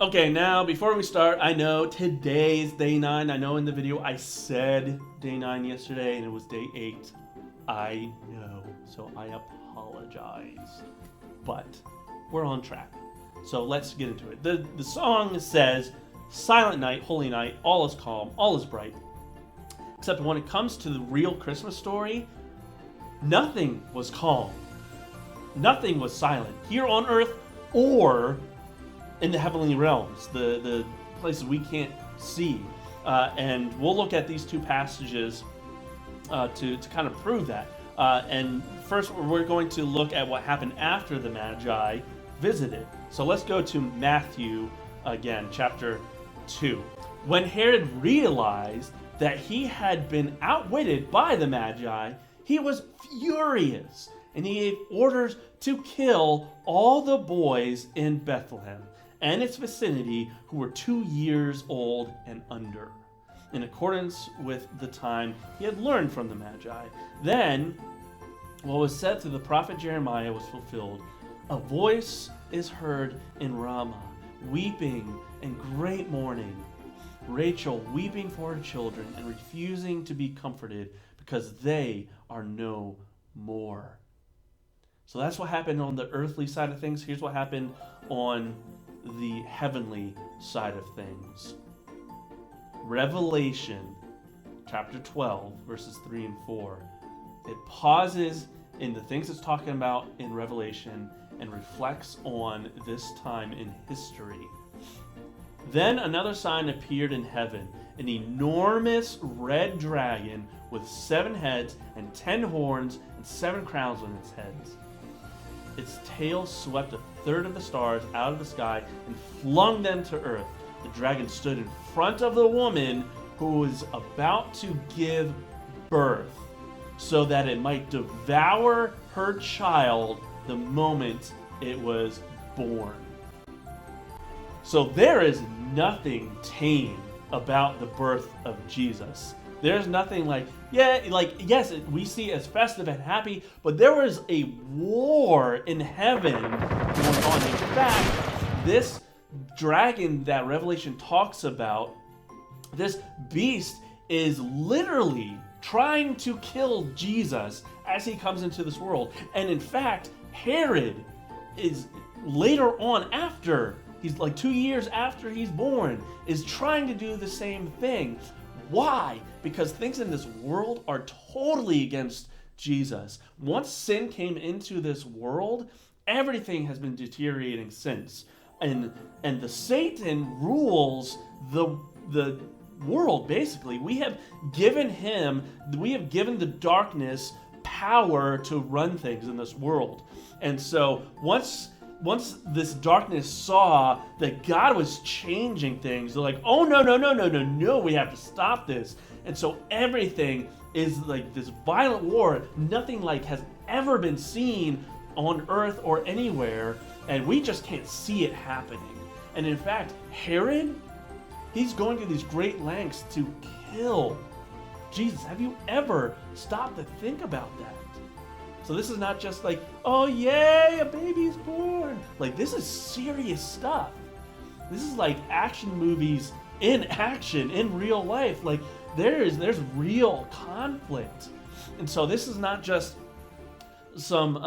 Okay, now before we start, I know today's day 9. I know in the video I said day 9 yesterday and it was day 8. I know, so I apologize. But we're on track. So let's get into it. The song says, "Silent night, holy night, all is calm, all is bright." Except when it comes to the real Christmas story, nothing was calm. Nothing was silent here on earth or in the heavenly realms, the places we can't see. And we'll look at these two passages to kind of prove that. And first, we're going to look at what happened after the Magi visited. So let's go to Matthew again, chapter 2. When Herod realized that he had been outwitted by the Magi, he was furious, and he gave orders to kill all the boys in Bethlehem and its vicinity who were 2 years old and under, in accordance with the time he had learned from the Magi. Then, what was said through the prophet Jeremiah was fulfilled. "A voice is heard in Ramah, weeping and great mourning, Rachel weeping for her children and refusing to be comforted because they are no more." So that's what happened on the earthly side of things. Here's what happened on the heavenly side of things. Revelation chapter 12, verses 3 and 4. It pauses in the things it's talking about in Revelation and reflects on this time in history. "Then another sign appeared in heaven, an enormous red dragon with 7 heads and 10 horns and 7 crowns on its heads. Its tail swept a third of the stars out of the sky and flung them to earth. The dragon stood in front of the woman who was about to give birth, so that it might devour her child the moment it was born." So there is nothing tame about the birth of Jesus. There's nothing yes, we see it as festive and happy, but there was a war in heaven going on. In fact, this dragon that Revelation talks about, this beast is literally trying to kill Jesus as he comes into this world. And in fact, Herod is later on, after he's 2 years after he's born, is trying to do the same thing. Why? Because things in this world are totally against Jesus. Once sin came into this world, everything has been deteriorating since. And the Satan rules the world, basically. We have given the darkness power to run things in this world. And so once this darkness saw that God was changing things, they're like, "Oh, no, we have to stop this." And so everything is like this violent war. Nothing like has ever been seen on earth or anywhere, and we just can't see it happening. And in fact, Herod, he's going to these great lengths to kill Jesus. Have you ever stopped to think about that? So this is not just like, "Oh yay, a baby's born." This is serious stuff. This is like action movies in action, in real life. There's real conflict. And so this is not just some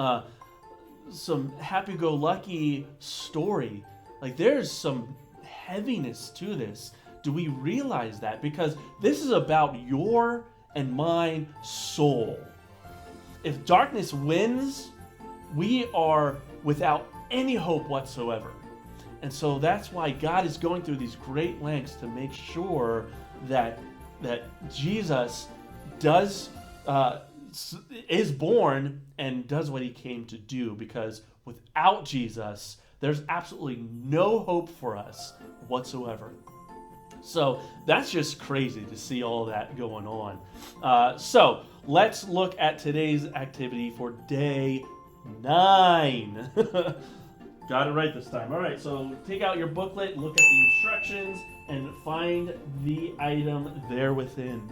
happy-go-lucky story. There's some heaviness to this. Do we realize that? Because this is about your and my soul. If darkness wins, we are without any hope whatsoever. And so that's why God is going through these great lengths to make sure that Jesus is born and does what he came to do. Because without Jesus, there's absolutely no hope for us whatsoever. So that's just crazy to see all that going on. So let's look at today's activity for day 9. Got it right this time. All right, so take out your booklet, look at the instructions, and find the item there within.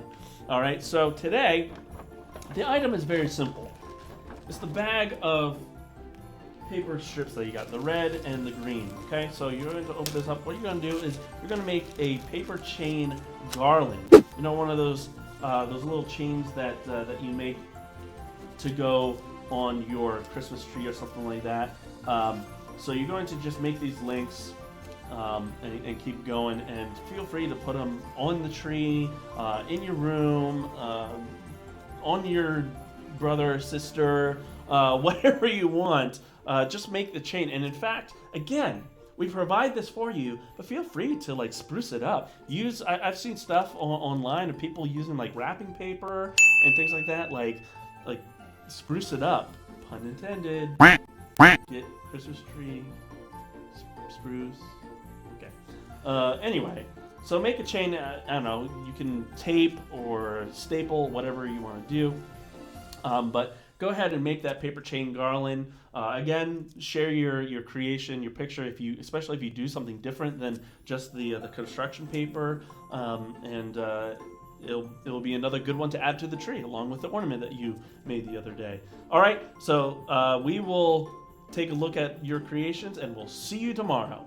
All right, so today, the item is very simple. It's the bag of paper strips that you got, the red and the green. Okay, so you're going to open this up. What you're going to do is you're going to make a paper chain garland. You know, one of those little chains that you make to go on your Christmas tree or something like that. So you're going to just make these links and keep going, and feel free to put them on the tree, in your room, on your brother or sister, whatever you want. Just make the chain. And in fact, again, we provide this for you, but feel free to like spruce it up. I've seen stuff online of people using like wrapping paper and things like that, like spruce it up, pun intended. Get Christmas tree, spruce. Okay. Anyway, so make a chain. I don't know. You can tape or staple, whatever you want to do. But go ahead and make that paper chain garland. Again, share your creation, your picture, especially if you do something different than just the construction paper, and it'll be another good one to add to the tree, along with the ornament that you made the other day. All right, so we will take a look at your creations, and we'll see you tomorrow.